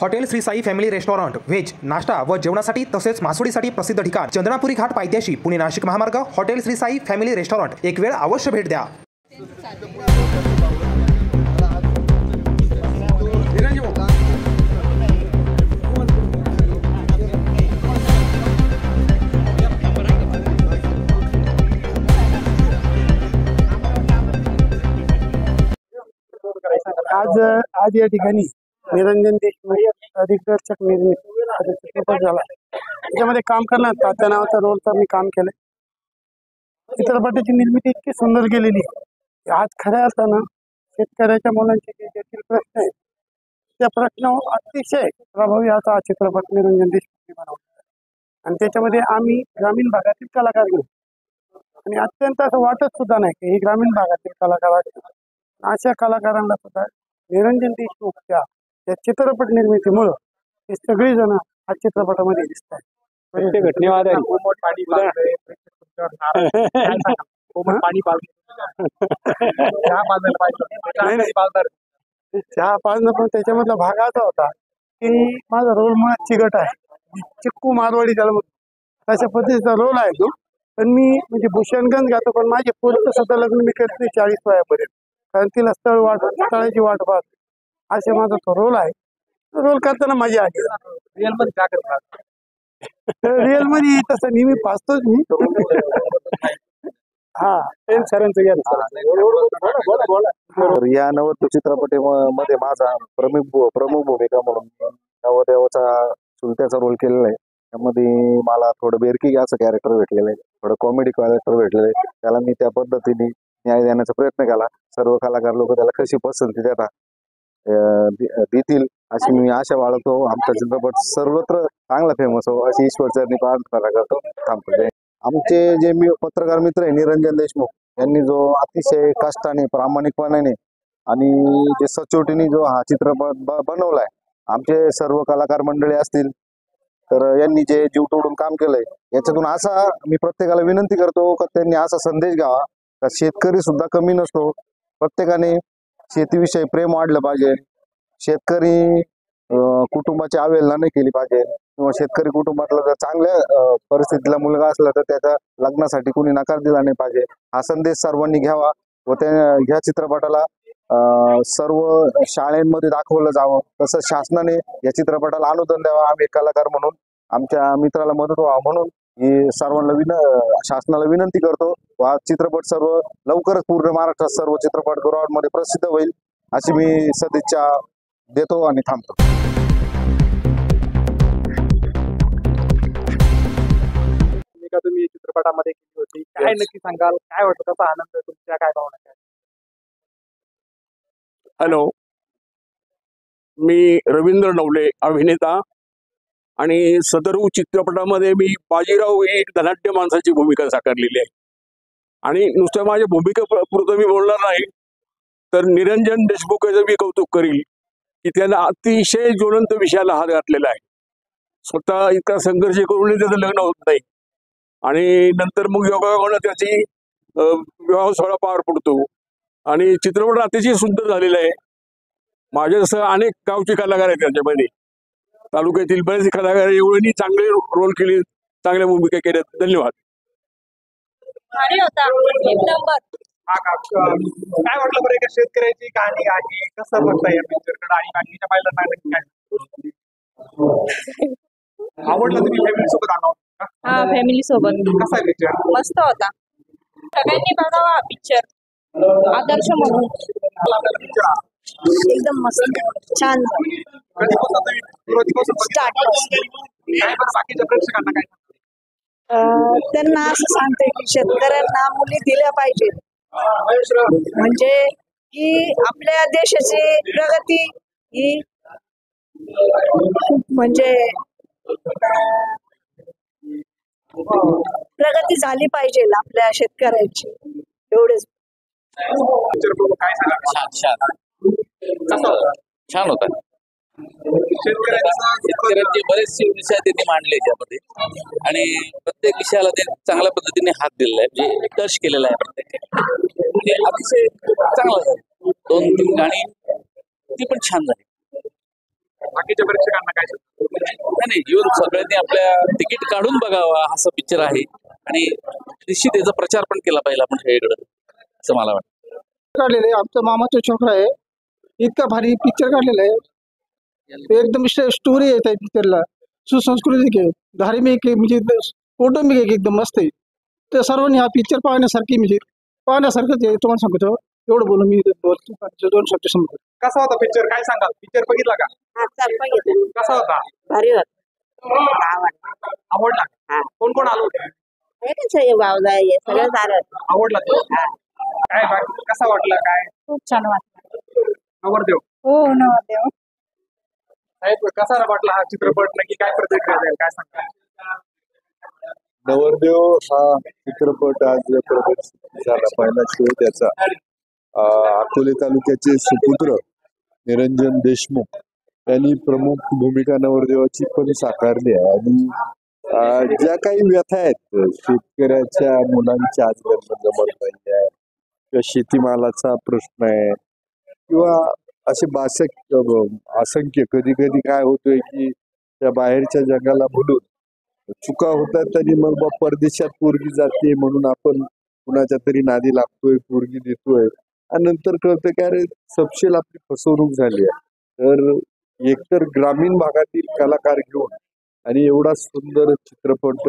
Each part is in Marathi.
Hotel Shri Sai family restaurant veg नाश्ता व जेवणासाठी तसेच मासोळीसाठी प्रसिद्ध ठिकाण चंद्रपुरी घाट पायथ्याशी पुणे नाशिक महामार्ग hotel Shri Sai family restaurant एक वेळ अवश्य भेट द्या। आज या ठिकाणी निरंजन देशमुख दिग्दर्शक निर्मित चित्रपट झाला। त्याच्यामध्ये काम करणार तात्या नावाचा रोलचा मी काम केलं। चित्रपटाची निर्मिती इतकी सुंदर केलेली आज खऱ्या अर्थानं शेतकऱ्याच्या मुलांचे जे जटिल प्रश्न आहेत त्या प्रश्नावर अतिशय प्रभावी असा हा चित्रपट निरंजन देशमुख बनवला आणि त्याच्यामध्ये आम्ही ग्रामीण भागातील कलाकार घेऊ आणि अत्यंत असं वाटत सुद्धा नाही की हे ग्रामीण भागातील कलाकार आहेत। अशा कलाकारांना सुद्धा निरंजन देशमुखच्या या चित्रपट निर्मितीमुळे हे सगळी जण हा चित्रपटामध्ये दिसत आहेत। चहा पाजणं पण त्याच्यामधला भाग असा होता की माझा रोल मुळात चिकट आहे, चिक्कू मारवाडी त्याला म्हणतो तशा पद्धतीचा रोल आहे तो। पण मी म्हणजे भूषणगंज घातो पण माझे पोरचं सुद्धा लग्न मी करते 40 वयापर्यंत, कारण तिला स्थळाची वाट पाहत असे माझा तो रोल आहे। रोल करताना मजा आली। रिअल मध्ये काय करतात? रिअल मध्ये तसं नेहमी पाहतोच मी। या नवत चित्रपटामध्ये माझा प्रमुख भूमिका म्हणून नवदेवाचा चुलत्याचा रोल केलेला आहे। त्यामध्ये मला थोडं बेरकी असं कॅरेक्टर भेटलेलं आहे, थोडं कॉमेडी कॅरेक्टर भेटलेलं आहे। त्याला मी त्या पद्धतीने न्याय देण्याचा प्रयत्न केला। सर्व कलाकार लोक त्याला कशी पसंती देतील अशी मी आशा बाळगतो। आमचा चित्रपट सर्वत्र चांगला फेमस हो अशी ईश्वरचरणी प्रार्थना करतो। थांबतो। आमचे जे पत्रकार मित्र आहे निरंजन देशमुख यांनी जो अतिशय कष्टाने प्रामाणिकपणाने आणि जे सचोटीने जो हा चित्रपट बनवलाय, आमचे सर्व कलाकार मंडळी असतील तर यांनी जे जीव तोडून काम केलंय याच्यातून असा मी प्रत्येकाला विनंती करतो की त्यांनी असा संदेश घ्यावा का शेतकरी सुद्धा कमी नसतो। प्रत्येकाने शेतीविषयी प्रेम वाढलं पाहिजे, शेतकरी कुटुंबाची अवहेलना नाही केली पाहिजे किंवा शेतकरी कुटुंबातला जर चांगल्या परिस्थितीला मुलगा असला तर त्याच्या लग्नासाठी कुणी नकार दिला नाही पाहिजे। हा संदेश सर्वांनी घ्यावा व ह्या चित्रपटाला सर्व शाळांमध्ये दाखवलं जावं। तसंच शासनाने या चित्रपटाला अनुदान द्यावं। आम्ही एक कलाकार म्हणून आमच्या मित्राला मदत व्हावं म्हणून सर्वांना शासनाला विनंती करतो। हा चित्रपट सर्व लवकरच पूर्ण महाराष्ट्रात सर्व चित्रपटगृहांमध्ये प्रसिद्ध होईल अशी मी सदिच्छा देतो आणि थांबतो। तुम्ही चित्रपटामध्ये केली होती, काय नक्की सांगाल? काय वाटतं, कसा आनंद, तुमच्या काय भावना काय? हॅलो, मी रवींद्र नवले अभिनेता आणि सदरू चित्रपटामध्ये मी बाजीराव ही एक धनाढ्य माणसाची भूमिका साकारलेली आहे। आणि नुसतं माझ्या भूमिकेपुरतं मी बोलणार नाही तर निरंजन देशमुखाचं मी कौतुक करील की त्याला अतिशय ज्वलंत विषयाला हात घातलेला आहे। स्वतः इतका संघर्ष करूनही त्याचं लग्न होत नाही आणि नंतर मग योगायोगानं त्याची विवाह सोहळा पार पडतो आणि चित्रपट अतिशय सुंदर झालेला आहे। माझ्यासह अनेक गावचे कलाकार आहेत त्याच्यामध्ये, तालुक्यातील बरेच कलाकार एवढे चांगले रोल केले, चांगल्या भूमिका केल्या। धन्यवाद। काय वाटलं बरं का शेतकऱ्याची कहाणी आहे, कसं बघता या पिक्चरकडे आणि बाकीच्या पाहिलं काय आवडलं? तुम्ही फॅमिली सोबत आला होता? हा, फॅमिली सोबत। कसा पिक्चर? मस्त होता, सगळ्यांनी बघावा हा पिक्चर आदर्श म्हणून। एकदम मस्त, छान बाकीच्या प्रेक्षकांना काय त्यांना असं सांगते की शेतकऱ्यांना मुली दिल्या पाहिजे, म्हणजे की आपल्या देशाची प्रगती ही म्हणजे प्रगती झाली पाहिजे आपल्या शेतकऱ्यांची, एवढेच। छान होता। शेतकऱ्यांचे बरेचसे विषय त्यांनी मांडले त्यामध्ये आणि प्रत्येक विषयाला ते चांगल्या पद्धतीने हात दिलेला आहे, म्हणजे टच केलेला आहे प्रत्येक। अतिशय चांगला झाला। 2-3 गाणी ती पण छान झाली। बाकीच्या प्रेक्षकांना काय सांगता? नाही येऊन सगळ्यांनी आपल्या तिकीट काढून बघावा असा पिक्चर आहे आणि निश्चित याचा प्रचार पण केला पाहिजे आपण सगळीकडे असं मला वाटतं. काढलेलं आहे आमचा मामाचा छोकरा आहे, इतका भारी पिक्चर काढलेला आहे, एकदम स्टोरी आहे त्या पिक्चरला, सुसंस्कृतिक आहे, धार्मिक आहे, म्हणजे कौटुंबिक आहे, एकदम मस्त आहे. तर सर्वांनी हा पिक्चर पाहण्यासारखी म्हणजे पाहण्यासारखंच आहे. तुम्हाला सांगतो एवढं बोलून मी दोन शब्द समजतो. कसा होता पिक्चर, काय सांगाल? पिक्चर बघितला का? कसा होता? भारी होत आवडला? कोण कोण आलो होते? भावला सगळं सारं आवडला तो? काय बाकी कसा वाटला? काय खूप छान वाटलं. नवरदेव हो नवरदेव साहेब, कसा वाटला हा चित्रपट? नक्की काय प्रतिक्रिया द्याल, काय सांगा? नवरदेव हा चित्रपट आज प्रदर्शित झाला, पहिला शो त्याचा. अकोले तालुक्याचे सुपुत्र निरंजन देशमुख यांनी प्रमुख भूमिका नवरदेवाची पण साकारली आहे. आणि ज्या काही व्यथा आहेत शेतकऱ्याच्या मुलांच्या आज लग्न जमत नाही आहे, किंवा शेतीमालाचा प्रश्न आहे, किंवा असे असंख्य कधी कधी काय होतोय की त्या बाहेरच्या जगाला भुलून चुका होतात आणि मग परदेशात पोरगी जाते म्हणून आपण कुणाच्या तरी नादी लागतोय, पोरगी देतोय आणि नंतर कळतं की अरे सपशेल आपली फसवणूक झाली आहे. तर एकतर ग्रामीण भागातील कलाकार घेऊन आणि एवढा सुंदर चित्रपट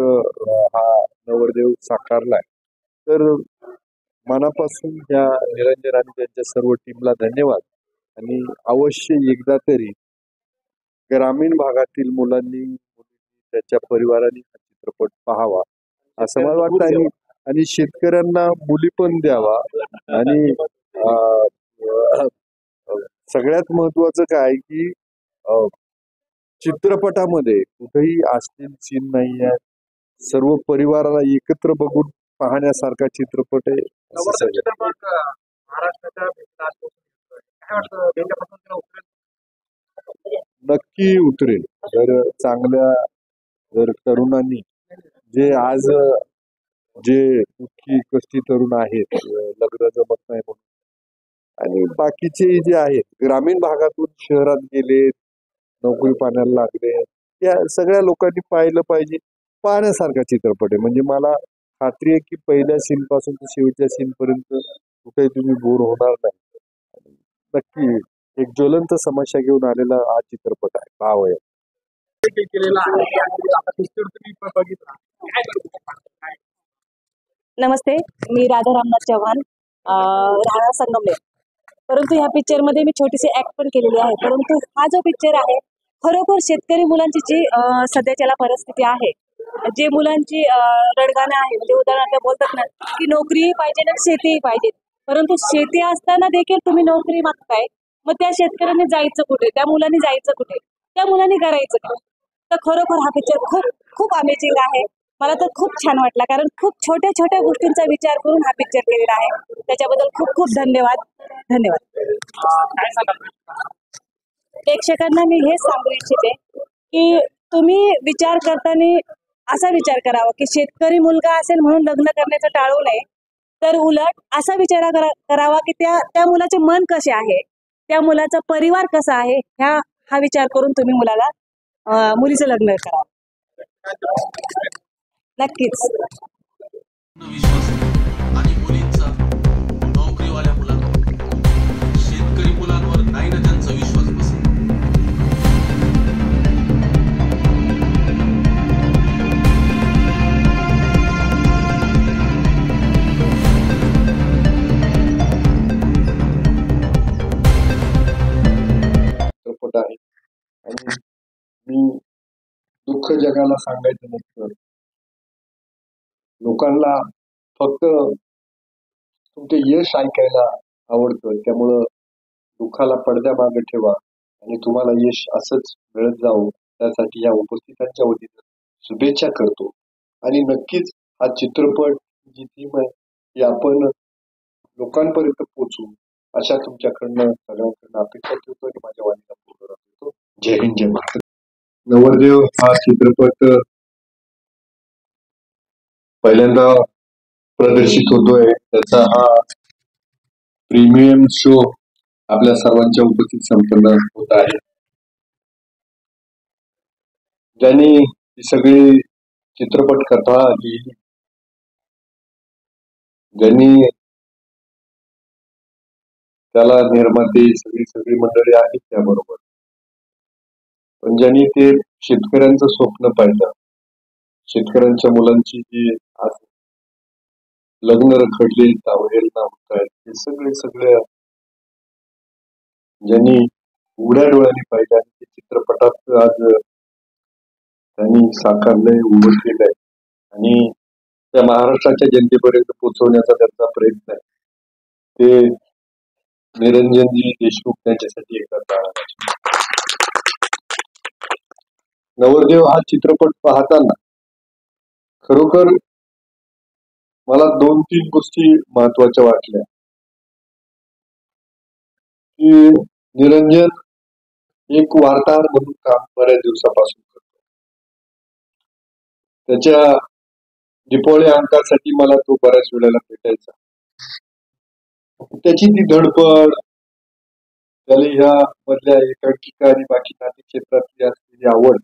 हा नवरदेव साकारलाय, तर मनापासून या निरंजन आणि त्यांच्या सर्व टीमला धन्यवाद. आणि अवश्य एकदा तरी ग्रामीण भागातील मुलांनी त्याच्या परिवाराने हा चित्रपट पाहावा असं मला वाटतं. आणि शेतकऱ्यांना मुली पण द्यावा. आणि सगळ्यात महत्वाचं काय की चित्रपटामध्ये कुठेही अश्लील सीन नाही आहे, सर्व परिवाराला एकत्र बघून पाहण्यासारखा चित्रपट आहे. चित्रपट महाराष्ट्राच्या काय वाटतं त्याच्यापासून उतरेल? नक्की उतरेल. जर तरुणांनी जे दुःखी कष्टी तरुण आहेत, लग्न जमत नाही म्हणून, आणि बाकीचे जे आहेत ग्रामीण भागातून शहरात गेले, नोकरी पाण्याला लागले, त्या सगळ्या लोकांनी पाहिलं पाहिजे. पाहण्यासारखा चित्रपट आहे. म्हणजे मला खात्री आहे की पहिल्या सीन पासून ते शेवटच्या सीन पर्यंत कुठेही तुम्ही बोर होणार नाही. नक्की एक ज्वलंत समस्या घेऊन आलेला हा चित्रपट आहे. भाव आहे केलेला आहे आणि आता पिक्चर तुम्ही बघितला, काय करतो? नमस्ते, मी राधा रामनाथ चव्हाण, राहणार संगमनेर. परंतु ह्या पिक्चर मध्ये मी छोटीशी ऍक्ट पण केलेली आहे. परंतु हा जो पिक्चर आहे खरोखर शेतकरी मुलांची जी सध्याच्याला परिस्थिती आहे, जे मुलांची रडगाणं आहे, म्हणजे उदाहरणार्थ बोलतात ना की नोकरीही पाहिजे आणि शेतीही पाहिजे, परंतु शेती असताना देखील तुम्ही नोकरी मागताय, मग त्या शेतकऱ्यांनी जायचं कुठे, त्या मुलांनी जायचं कुठे, त्या मुलांनी करायचं काय? तर खरोखर हा पिक्चर खूप खूप अमेझिंग आहे. मला तर खूप छान वाटला, कारण खूप छोट्या छोट्या गोष्टींचा विचार करून हा पिक्चर केलेला आहे. त्याच्याबद्दल खूप खूप धन्यवाद. काय सांगाल? प्रेक्षकांना मी हेच सांगू इच्छिते की तुम्ही विचार करताना असा विचार करावा की शेतकरी मुलगा असेल म्हणून लग्न करण्याचं टाळू नये, तर उलट असा विचार करावा की त्या मुलाचे मन कसे आहे, त्या मुलाचा परिवार कसा आहे, हा विचार करून तुम्ही मुलीचं लग्न करावं. नक्कीच. विश्वास आणि मुलींचा नोकरीवाल्या मुलांवर, शेतकरी मुलांवर नाही ना त्यांचा विश्वास बसेल. चित्रपट आहे. आणि मी दुःख जगाला सांगायचं नसतं, लोकांना फक्त तुमचे यश ऐकायला आवडतं, त्यामुळं दुःखाला पडद्यामागे ठेवा आणि तुम्हाला यश असंच मिळत जावं, त्यासाठी या उपस्थितांच्या वतीनं शुभेच्छा करतो. आणि नक्कीच हा चित्रपट जी थीम आहे ती आपण लोकांपर्यंत पोहोचू अशा तुमच्याकडनं सगळ्यांकडनं अपेक्षा ठेवतो आणि माझ्या वाणीला पूर्ण करतो. जय हिंद, जय महाराष्ट्र. नवरदेव हा चित्रपट पहिल्यांदा प्रदर्शित होतोय. त्याचा हा प्रीमियम शो आपल्या सर्वांच्या उपस्थित संपन्न होत आहे. ज्यांनी ही सगळी चित्रपट कथा लिहिली, ज्यांनी त्याला निर्माते सगळी मंडळी आहेत त्याबरोबर, पण ज्यांनी ते शेतकऱ्यांचं स्वप्न पाहिलं, शेतकऱ्यांच्या मुलांची जी आज लग्न रखडली अवहेलना होत आहेत, हे सगळे ज्यांनी उघड्या डोळ्यांनी पाहिलं आणि ते चित्रपटात आज त्यांनी साकारलंय, उभं केलंय आणि त्या महाराष्ट्राच्या जनतेपर्यंत पोहोचवण्याचा त्यांचा प्रयत्न आहे. ते निरंजनजी देशमुख त्यांच्यासाठी करत आहेत. नवरदेव हा चित्रपट पाहताना खरोखर मला 2-3 गोष्टी महत्वाच्या वाटल्या, की निरंजन एक वार्ताहर म्हणून काम बऱ्याच दिवसापासून करतो. त्याच्या दिपोळी अंकासाठी मला तो बऱ्याच वेळेला भेटायचा. त्याची ती धडपड, त्याला ह्या मधल्या एकांकिका आणि बाकी नाट्य क्षेत्रातली असलेली आवड,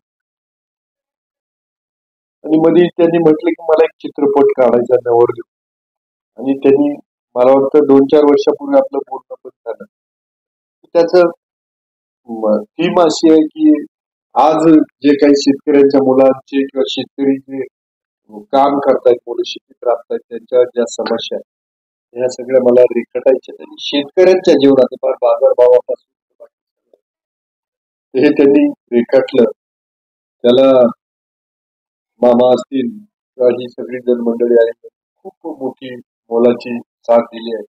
आणि मध्ये त्यांनी म्हटलं की मला एक चित्रपट काढायचा नवरदेव, आणि त्यांनी मला वाटतं 2-4 वर्षापूर्वी आपलं बोलणं पण झालं. त्याचं थीम अशी आहे की आज जे काही शेतकऱ्यांच्या मुलांचे किंवा शेतकरी जे काम करतायत, मुलं शेतीत राबतायत, त्यांच्या ज्या समस्या आहेत ह्या सगळ्या मला रेखाटायच्या. त्यांनी शेतकऱ्यांच्या जीवनात बाजारभावापासून हे त्यांनी रेखाटलं. त्याला मामा असतील किंवा ही सगळी जनमंडळी आहे खूप मोठी मोलाची साथ दिली आहे.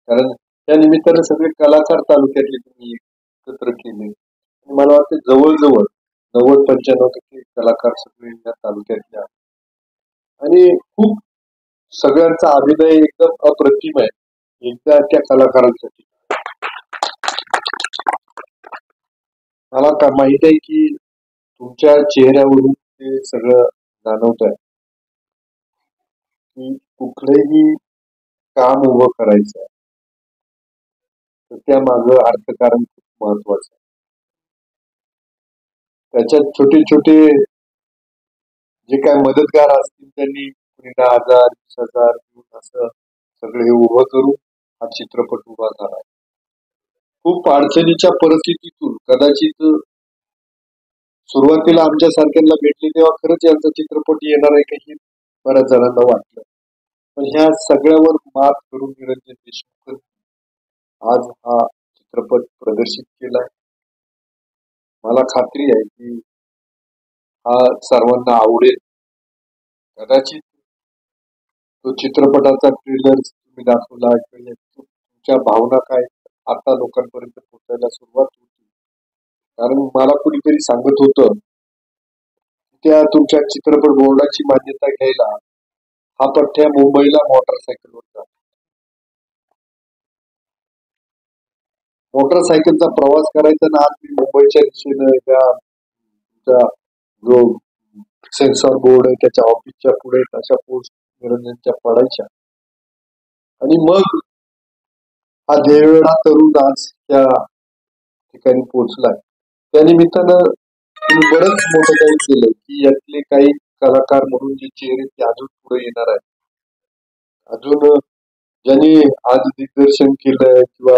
कारण त्या निमित्तानं सगळे कलाकार तालुक्यातले तुम्ही एकत्र केले. मला वाटतं जवळजवळ 90-95% कलाकार सगळे या तालुक्यातले आहेत आणि खूप सगळ्यांचा अभिनय एकदम अप्रतिम आहे एकदा त्या कलाकारांसाठी. मला माहित आहे की तुमच्या चेहऱ्यावरून ते सगळं जाणवत आहे की कुठलंही काम उभं करायचं आहे तर त्या मागं अर्थकारण खूप महत्वाचं आहे. त्याच्यात छोटे छोटे जे काय मदतगार असतील त्यांनी 10,000-20,000 घेऊन असं सगळे उभं करून हा चित्रपट उभा झाला. खूप अडचणीच्या परिस्थितीतून कदाचित सुरुवातीला आमच्या सारख्यांना भेटले तेव्हा खरंच यांचा चित्रपट येणार आहे काही बऱ्याच जणांना वाटलं, पण ह्या सगळ्यावर मात करून निरंजन देशमुख आज हा चित्रपट प्रदर्शित केलाय. मला खात्री आहे की हा सर्वांना आवडेल. कदाचित तो चित्रपटाचा ट्रेलर तुम्ही दाखवला, तुमच्या भावना काय आता लोकांपर्यंत पोहोचायला सुरुवात होती. कारण मला कुणीतरी सांगत होतं त्या तुमच्या चित्रपट बोर्डाची मान्यता घ्यायला हा पठ्ठ्या मुंबईला मोटरसायकलवर जातो. मोटरसायकलचा प्रवास करायचा ना, आज मी मुंबईच्या दिशेनं त्या जो सेन्सॉर बोर्ड आहे त्याच्या ऑफिसच्या पुढे अशा पोस्ट निरंजनच्या पडायच्या, आणि मग हा देवेळा तरुण आज त्या ठिकाणी पोहोचलाय. त्या निमित्तानं तुम्ही बरंच मोठं काही केलं की यातले काही कलाकार म्हणून जे चेहरे ते अजून पुढे येणार आहेत. अजून ज्यांनी आज दिग्दर्शन केलंय किंवा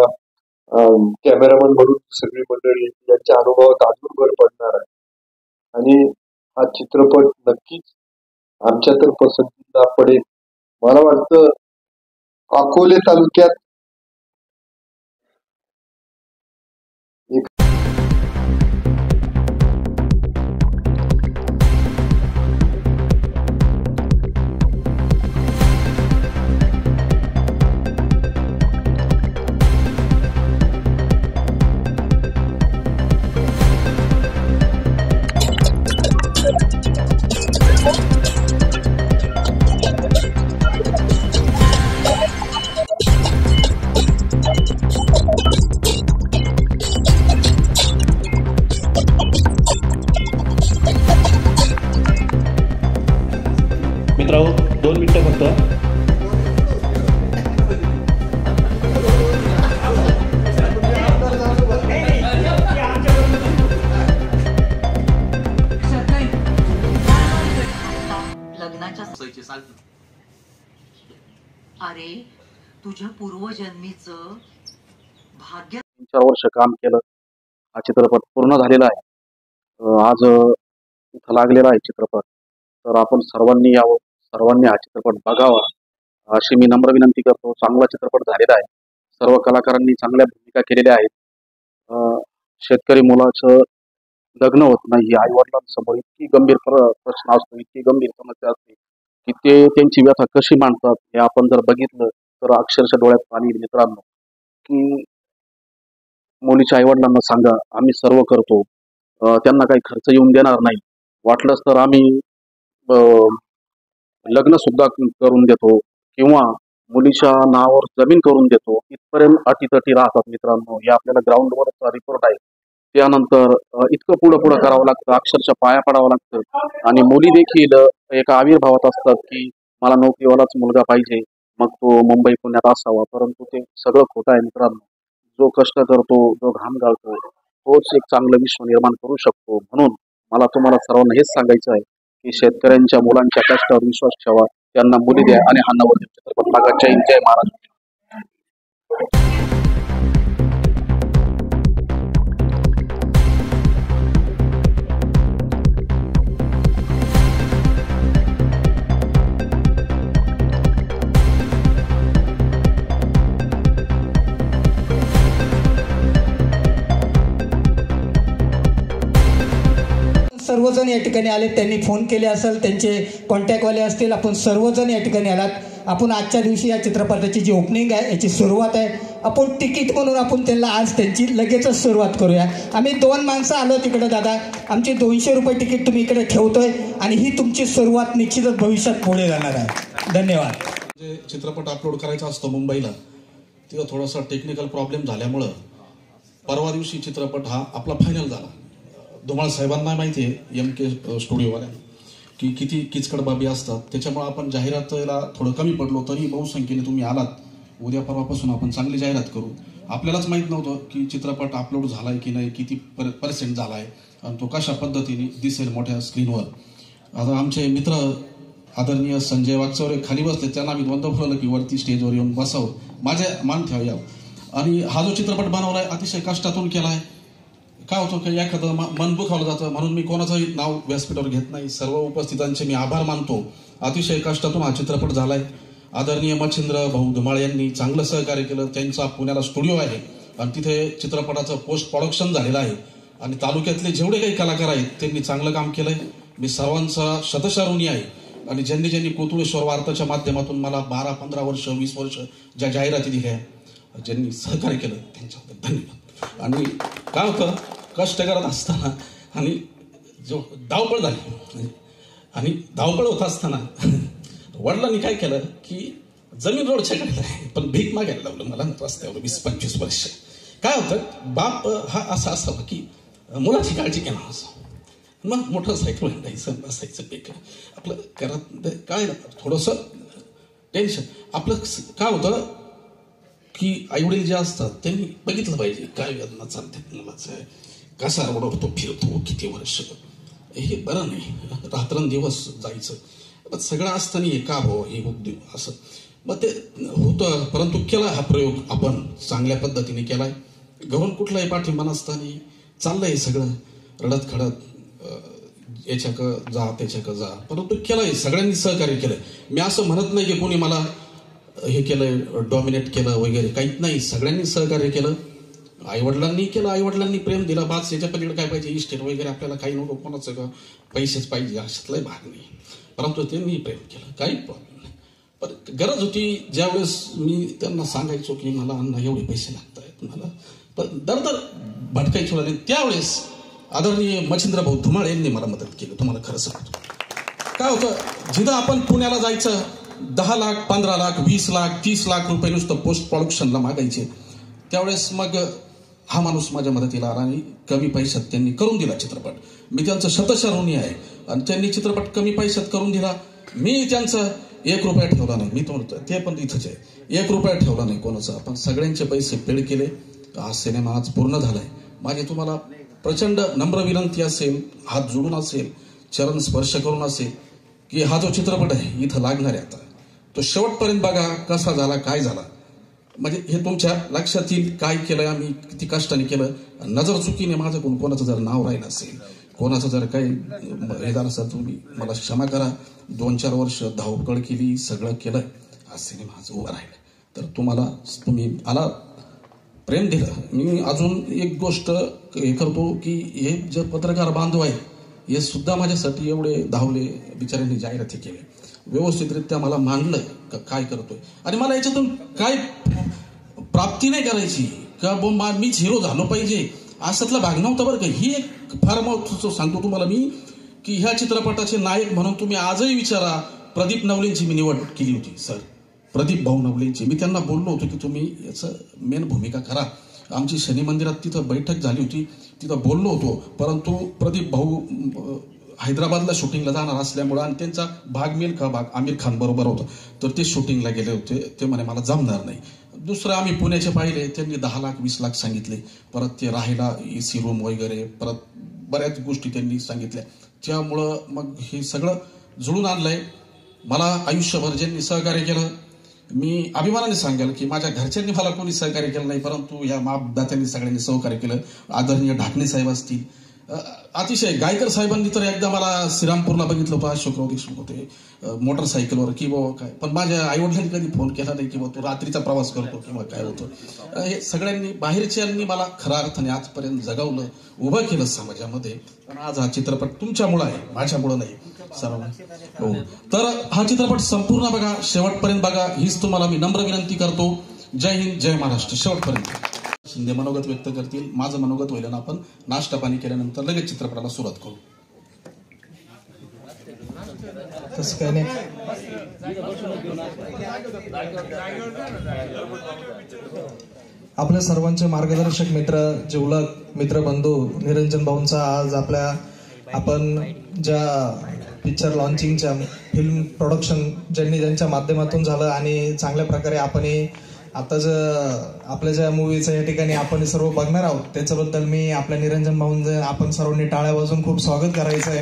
कॅमेरामन म्हणून सगळी मंडळी यांच्या अनुभवात अजून भर पडणार आहे. आणि हा चित्रपट नक्कीच आमच्या तर पसंतीला पडेल. मला वाटतं अकोले तालुक्यात मित्रांनो 2 मिनिटं फक्त. पैसे सांग. अरे तुझ्या पूर्वजन्मीचं भाग्य. 3-4 वर्ष काम केलं. हा चित्रपट पूर्ण झालेला आहे. आज इथं लागलेला आहे चित्रपट. तर आपण सर्वांनी यावं, सर्वांनी हा चित्रपट बघावा अशी मी नम्र विनंती करतो. चांगला चित्रपट झालेला आहे. सर्व कलाकारांनी चांगल्या भूमिका केलेल्या आहेत. शेतकरी मुलाचं लग्न होत नाही, आई वडिलांसमोर इतकी गंभीर प्रश्न असतो, इतकी गंभीर समस्या असते की ते त्यांची व्यथा कशी मांडतात हे आपण जर बघितलं तर अक्षरशः डोळ्यात पाणी येईल. मित्रांनो, की मुलीच्या आईवडिलांना सांगा आम्ही सर्व करतो, त्यांना काही खर्च येऊन देणार नाही, वाटलंच तर आम्ही लग्न सुद्धा करून देतो किंवा मुलीच्या नावावर जमीन करून देतो, इथपर्यंत अटीतटी राहतात. मित्रांनो, हे आपल्याला ग्राउंडवरचा रिपोर्ट आहे. त्यानंतर इतकं पुढं करावं लागतं, अक्षरशः पाया पडावं लागतं. आणि मुली देखील एका आविर्भावात असतात की मला नोकरीवालाच मुलगा पाहिजे, मग तो मुंबई पुण्यात असावा. परंतु ते सगळं खोटं आहे मित्रांनो. जो कष्ट करतो, जो घाम गाळतो, तोच एक चांगलं विश्व निर्माण करू शकतो. म्हणून मला तुम्हाला सर्वांना हेच सांगायचं आहे की शेतकऱ्यांच्या मुलांच्या कष्टावर विश्वास ठेवा, त्यांना मुली द्या आणि हा नवरदेव चित्रपट बघा. जय हिंद, जय महाराष्ट्र. सर्वजण या ठिकाणी आले, त्यांनी फोन केले असेल, त्यांचे कॉन्टॅक्टवाले असतील, आपण सर्वजण या ठिकाणी आलात. आपण आजच्या दिवशी या चित्रपटाची जी ओपनिंग आहे याची सुरुवात आहे. आपण तिकीट म्हणून आपण त्यांना आज त्यांची लगेचच सुरुवात करूया. आम्ही 2 माणसं आलो तिकडे. दादा, आमची 200 रुपये तिकीट तुम्ही इकडे ठेवतोय आणि ही तुमची सुरुवात निश्चितच भविष्यात पुढे जाणार आहे. धन्यवाद. जे चित्रपट अपलोड करायचा असतो मुंबईला, तिथं थोडासा टेक्निकल प्रॉब्लेम झाल्यामुळं परवा दिवशी चित्रपट हा आपला फायनल झाला. धुमाळ साहेबांना माहिती आहे MK स्टुडिओवाल्यांना की किती किचकट बाबी असतात. त्याच्यामुळे आपण जाहिरातीला थोडं कमी पडलो, तरी बहुसंख्येने तुम्ही आलात. उद्या परवापासून आपण चांगली जाहिरात करू. आपल्यालाच माहीत नव्हतं की चित्रपट अपलोड झाला आहे की नाही, किती % झाला आहे आणि तो कशा पद्धतीने दिसेल मोठ्या स्क्रीनवर. आता आमचे मित्र आदरणीय संजय वागचौरे खाली बसले, त्यांना मी द्वंद्व बोलवलं की वरती स्टेजवर येऊन बसावं, माझ्या मान ठेवावं. आणि हा जो चित्रपट बनवला आहे अतिशय कष्टातून केला आहे. काय होतं की एखादं मन दुखावलं जातं, म्हणून मी कोणाचंही नाव व्यासपीठावर घेत नाही. सर्व उपस्थितांचे मी आभार मानतो. अतिशय कष्टातून हा चित्रपट झालाय. आदरणीय मच्छिंद्र भाऊ धुमाळ यांनी चांगलं सहकार्य केलं. त्यांचा पुण्याला स्टुडिओ आहे आणि तिथे चित्रपटाचं पोस्ट प्रोडक्शन झालेलं आहे. आणि तालुक्यातले जेवढे काही कलाकार आहेत त्यांनी चांगलं काम केलंय. मी सर्वांचा शतशः ऋणी आहे. आणि ज्यांनी कोतुळेश्वर वार्ताच्या माध्यमातून मला 12, 15 वर्ष, 20 वर्ष ज्या जाहिराती दिल्या, ज्यांनी सहकार्य केलं त्यांच्याबद्दल धन्यवाद. आणि काय होतं, कष्ट करत असताना आणि जो धावपळ झाली आणि धावपळ होत असताना वडिलांनी काय केलं की जमीन रोडच्या कडे आहे, पण भीक मागायला लावलं मला रस्त्यावर 20-25 वर्ष. काय होतं, बाप हा असा असावा की मुलाची काळजी घेणार असं, मग मोटरसायकल हिंडायचं, बसायचं, बेकार आपलं घरात काय थोडंसं टेन्शन. आपलं काय होतं की आईवडील जे असतात त्यांनी बघितलं पाहिजे काय वेदना चालतात मुलाचं, कसा रडतो फिरतो, किती वर्ष, हे बरं नाही. रात्रंदिवस जायचं सगळं असताना हे का हो हे उद्योग असं मग ते होतं. परंतु केला हा प्रयोग आपण चांगल्या पद्धतीने केलाय. घरून कुठलाही पाठिंबा नसताना चाललंय सगळं रडत खडत, याच्याक जा त्याच्याक जा, परंतु केलंय, सगळ्यांनी सहकार्य केलंय. मी असं म्हणत नाही की कोणी मला हे केलंय, डॉमिनेट केलं वगैरे, काहीच नाही. सगळ्यांनी सहकार्य केलं. आईवडिलांनी केलं, आईवडिलांनी प्रेम दिलं, बास. याच्या पलीकडे काय पाहिजे, इस्टेट वगैरे आपल्याला काही नको, कोणाचं का पैसेच पाहिजे अशातलाही भाग नाही. परंतु त्यांनी प्रेम केलं, काही प्रॉब्लेम नाही. पण गरज होती ज्यावेळेस मी त्यांना सांगायचो की मला अण्णा एवढे पैसे लागत आहेत, मला पण दर भटकायची वेळ, त्यावेळेस आदरणीय मच्छिंद्र भाऊ धुमाळ यांनी मला मदत केली. तुम्हाला खरं सांगतो, काय होतं, जिथं आपण पुण्याला जायचं 10 लाख, 15 लाख, 20 लाख, 30 लाख रुपये नुसतं पोस्ट प्रोडक्शनला मागायचे, त्यावेळेस मग हा माणूस माझ्या मदतीला आला आणि कमी पैशात त्यांनी करून दिला चित्रपट. मी त्यांचं शतशः ऋणी आहे. आणि त्यांनी चित्रपट कमी पैशात करून दिला. मी त्यांचं 1 रुपया ठेवला नाही. मी तो ते पण इथंच आहे, 1 रुपया ठेवला नाही कोणाचा. आपण सगळ्यांचे पैसे पेड केले. हा सिनेमा आज पूर्ण झालाय. माझी तुम्हाला प्रचंड नम्र विनंती असेल, हात जोडून असेल, चरण स्पर्श करून असेल की हा जो चित्रपट आहे इथं लागणार आहे आता, तो शेवटपर्यंत बघा कसा झाला काय झाला, म्हणजे हे तुमच्या लक्षात येईल काय केलं आम्ही, किती कष्टाने केलं. नजर चुकीने माझं कोणाचं जर नाव राहिलं असेल, कोणाचं जर काही हे झालं असेल, तुम्ही मला क्षमा करा. 2-4 वर्ष धावपळ केली, सगळं केलं, आज सिनेमा आज उभा राहिला. तर तुम्ही मला प्रेम दिलं. मी अजून एक गोष्ट हे करतो की हे जे पत्रकार बांधव आहे हे सुद्धा माझ्यासाठी एवढे धावले, बिचाऱ्यांनी जाहिराती केल्या, व्यवस्थितरित्या मला मानलं का काय करतोय, आणि मला याच्यातून काय प्राप्ती नाही करायची का मीच हिरो झालो पाहिजे अशातला भाग नव्हता बरं का. ही एक फार महत्त्वाचं सांगतो तुम्हाला मी की ह्या चित्रपटाचे नायक म्हणून तुम्ही आजही विचारा, प्रदीप नवलेंची मी निवड केली होती सर, प्रदीप भाऊ नवलेंची. मी त्यांना बोललो होतो की तुम्ही याचं मेन भूमिका करा. आमची शनी मंदिरात तिथं बैठक झाली होती, तिथं बोललो होतो, परंतु प्रदीप भाऊ हैदराबादला शूटिंगला जाणार असल्यामुळं आणि त्यांचा भाग मिल्खा भाग आमिर खान बरोबर होता, तर ते शूटिंगला गेले होते. ते म्हणे मला जमणार नाही. दुसरं आम्ही पुण्याचे पाहिले, त्यांनी 10 लाख 20 लाख सांगितले. परत ते राहायला AC रूम वगैरे, परत बऱ्याच गोष्टी त्यांनी सांगितल्या. त्यामुळं मग हे सगळं जुळून आणलंय. मला आयुष्यभर ज्यांनी सहकार्य केलं, मी अभिमानाने सांगेल की माझ्या घरच्यांनी मला कोणी सहकार्य केलं नाही, परंतु या मापदात्यांनी सगळ्यांनी सहकार्य केलं. आदरणीय ढाकणे साहेब असतील, अतिशय गायकर साहेबांनी तर एकदा मला श्रीरामपूरला बघितलं होतं, अशोकराव देशमुख होते मोटरसायकलवर की बाबा काय, पण माझ्या आईवडिलांनी कधी फोन केला नाही की बाबा तो रात्रीचा प्रवास करतो किंवा काय होतं. हे सगळ्यांनी बाहेरच्यांनी मला खऱ्या अर्थाने आजपर्यंत जगावलं, उभं केलं समाजामध्ये. पण आज हा चित्रपट तुमच्यामुळं आहे, माझ्यामुळं नाही, सर्व हो. तर हा चित्रपट संपूर्ण बघा, शेवटपर्यंत बघा, हीच तुम्हाला मी नम्र विनंती करतो. जय हिंद, जय महाराष्ट्र. शेवटपर्यंत शिंदे मनोगत व्यक्त करतील, माझं मनोगत होईल, आपण नाश्ता पाणी केल्यानंतर लगेच चित्रपटाला सुरुवात करू. तसं काय नाही. आपल्या सर्वांचे मार्गदर्शक मित्र, जिवलग मित्रबंधू निरंजन भाऊंचा आज आपण ज्या पिक्चर लॉन्चिंगच्या फिल्म प्रोडक्शन ज्यांच्या माध्यमातून झालं आणि चांगल्या प्रकारे आपण आता आपल्या ज्या मूवीचं या ठिकाणी आपण सर्व बघणार आहोत, त्याच्याबद्दल मी आपल्या निरंजन भाऊंचं आपण सर्वांनी टाळ्या वाजवून खूप स्वागत करायचं आहे.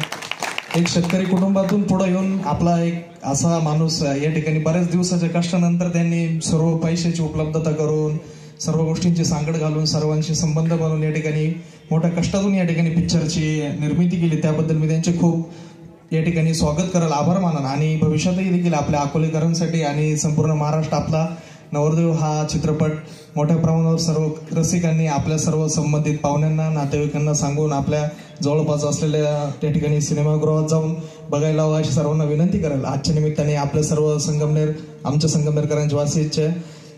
एक शेतकरी कुटुंबातून पुढे येऊन आपला एक असा माणूस या ठिकाणी बऱ्याच दिवसाच्या कष्टानंतर त्यांनी सर्व पैशाची उपलब्धता करून, सर्व गोष्टींची सांगड घालून, सर्वांशी संबंध बनवून या ठिकाणी मोठ्या कष्टातून या ठिकाणी पिक्चरची निर्मिती केली. त्याबद्दल मी त्यांचे खूप या ठिकाणी स्वागत करायला आभार मानन. आणि भविष्यातही देखील आपल्या अकोलेकरांसाठी आणि संपूर्ण महाराष्ट्र आपला नवरदेव हा चित्रपट मोठ्या प्रमाणावर सर्व रसिकांनी, आपल्या सर्व संबंधित पाहुण्यांना, नातेवाईकांना सांगून आपल्या जवळपास असलेल्या त्या ठिकाणी सिनेमागृहात जाऊन बघायला हवं अशी सर्वांना विनंती करायला. आजच्या निमित्ताने आपल्या सर्व आमच्या संगमनेरकरांच्या वासीच्या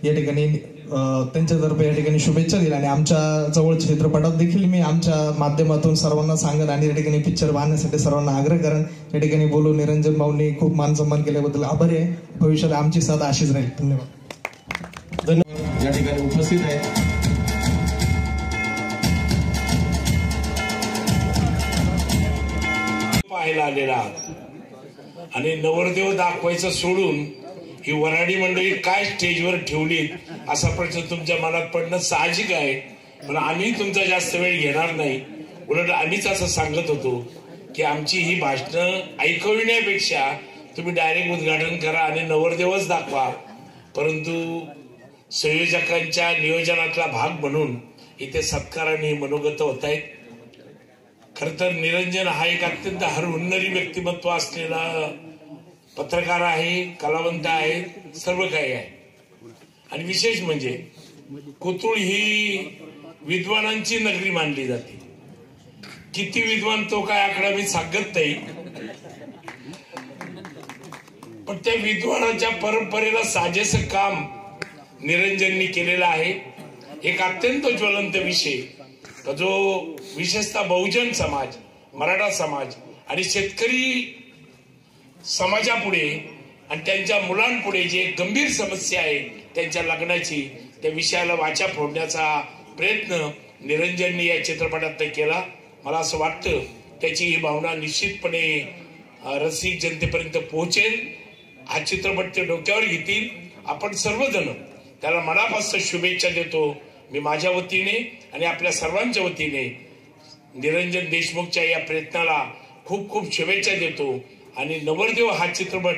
या ठिकाणी त्यांच्यातर्फे या ठिकाणी शुभेच्छा दिल्या. आणि आमच्या जवळच्या चित्रपटात देखील मी आमच्या माध्यमातून सर्वांना सांगेन आणि या ठिकाणी पिक्चर पाहण्यासाठी सर्वांना आग्रह करेन. या ठिकाणी बोलून निरंजन भाऊंनी खूप मान सन्मान केल्याबद्दल आभारी आहे. भविष्यात आमची साथ अशीच राहील. धन्यवाद. या ठिकाणी उपस्थित आहे. पाहायला आलेला आणि नवरदेव दाखवायचं सोडून ही वराडी मंडळी काय स्टेजवर ठेवली असा प्रश्न तुमच्या मनात पडणं साहजिक आहे. पण आम्ही तुमचा जास्त वेळ घेणार नाही. उलट आम्हीच असं सांगत होतो की आमची ही भाषणं ऐकविण्यापेक्षा तुम्ही डायरेक्ट उद्घाटन करा आणि नवरदेवच दाखवा. परंतु संयोजकांच्या नियोजनातला भाग म्हणून इथे सत्काराने मनोगत होत आहेत. खर तर निरंजन हा एक अत्यंत हरहुन्नरी व्यक्तिमत्व असलेला पत्रकार आहे, कलावंत आहे, सर्व काही आहे. आणि विशेष म्हणजे कोथरूड ही विद्वानांची नगरी मानली जाते. किती विद्वान तो काय आकडा मी सांगत नाही, पण त्या विद्वानाच्या परंपरेला साजेसं काम निरंजननी केलेला आहे. एक अत्यंत ज्वलंत विषय जो विशेषतः बहुजन समाज, मराठा समाज आणि शेतकरी समाजापुढे आणि त्यांच्या मुलांपुढे जे गंभीर समस्या आहे त्यांच्या लग्नाची, त्या विषयाला वाचा फोडण्याचा प्रयत्न निरंजननी या चित्रपटात केला. मला असं वाटतं त्याची ही भावना निश्चितपणे रसिक जनतेपर्यंत पोहोचेल. हा चित्रपट ते डोक्यावर घेतील. आपण सर्वजण त्याला मनापासून शुभेच्छा देतो. मी माझ्या वतीने आणि आपल्या सर्वांच्या वतीने निरंजन देशमुखच्या या प्रयत्नाला खूप खूप शुभेच्छा देतो. आणि नवरदेव हा चित्रपट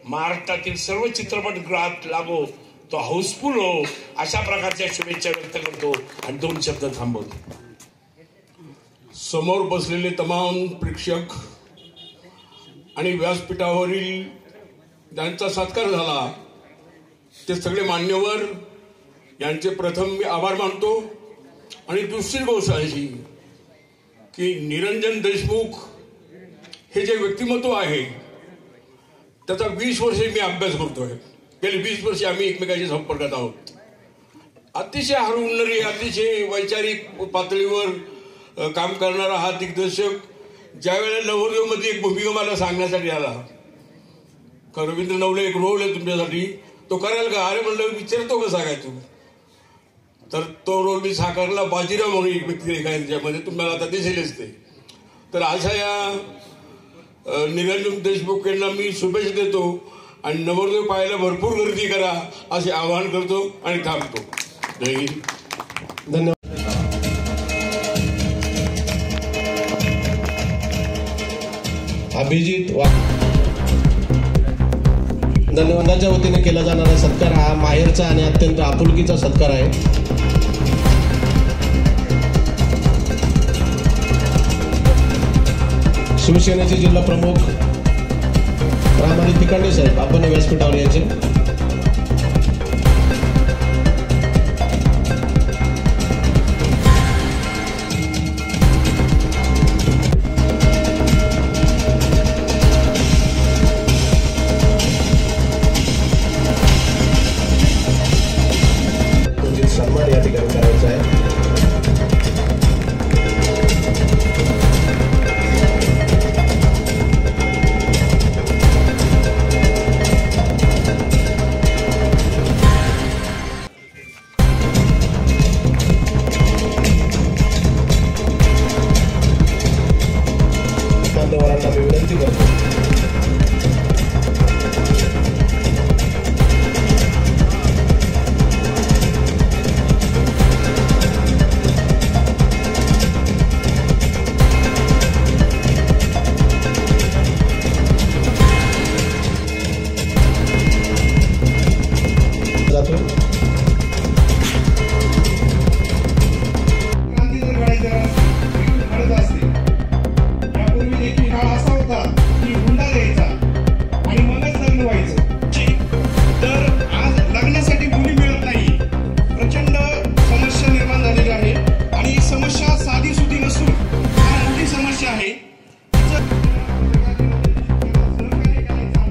महाराष्ट्रातील सर्व चित्रपटगृहात लागो, तो हाऊसफुल हो, अशा प्रकारच्या शुभेच्छा व्यक्त करतो आणि 2 शब्द थांबवतो. समोर बसलेले तमाम प्रेक्षक आणि व्यासपीठावरील ज्यांचा सत्कार झाला ते सगळे मान्यवर यांचे प्रथम मी आभार मानतो. आणि दुसरी गोष्ट अशी की निरंजन देशमुख हे जे व्यक्तिमत्व आहे त्याचा 20 वर्षे मी अभ्यास करतोय. गेली 20 वर्षे आम्ही एकमेकांशी संपर्कात आहोत. अतिशय हरहुन्नरी, अतिशय वैचारिक पातळीवर काम करणारा हा दिग्दर्शक ज्यावेळेला नवरदेव मध्ये एक भूमिका मला सांगण्यासाठी आला, का रवींद्र नवले एक रोल आहे तुमच्यासाठी, तो कराल का? अरे म्हणलं विचारतो कसा काय तू? तर तो रोल मी साकारला. बाजीराव म्हणून एक व्यक्ती आहे त्याच्यामध्ये, तुम्हाला आता दिसेलच ते. तर अशा या निरंजन देशमुख यांना मी शुभेच्छा देतो आणि नवरदेव पाहायला भरपूर गर्दी करा असे आवाहन करतो आणि थांबतो. जय हिंद. धन्यवाद. अभिजित धन्यवादाच्या वतीने केला जाणारा सत्कार हा माहेरचा आणि अत्यंत आपुलकीचा सत्कार आहे. शिवसेनेचे जिल्हा प्रमुख रामानी तिकांडे साहेब, आपण व्यासपीठावर यायचे. सन्मान या ठिकाणी करायचा आहे. मान्यवरांना मी विनंती करतो.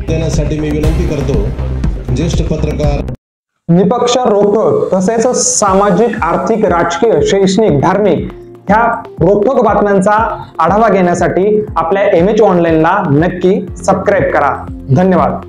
देण्यासाठी मी विनंती करतो. ज्येष्ठ पत्रकार निपक्ष, रोखठोक तसेच सामाजिक, आर्थिक, राजकीय, शैक्षणिक, धार्मिक ह्या रोखठोक बातम्यांचा आढावा घेण्यासाठी आपल्या MH ऑनलाईनला नक्की सबस्क्राईब करा. धन्यवाद.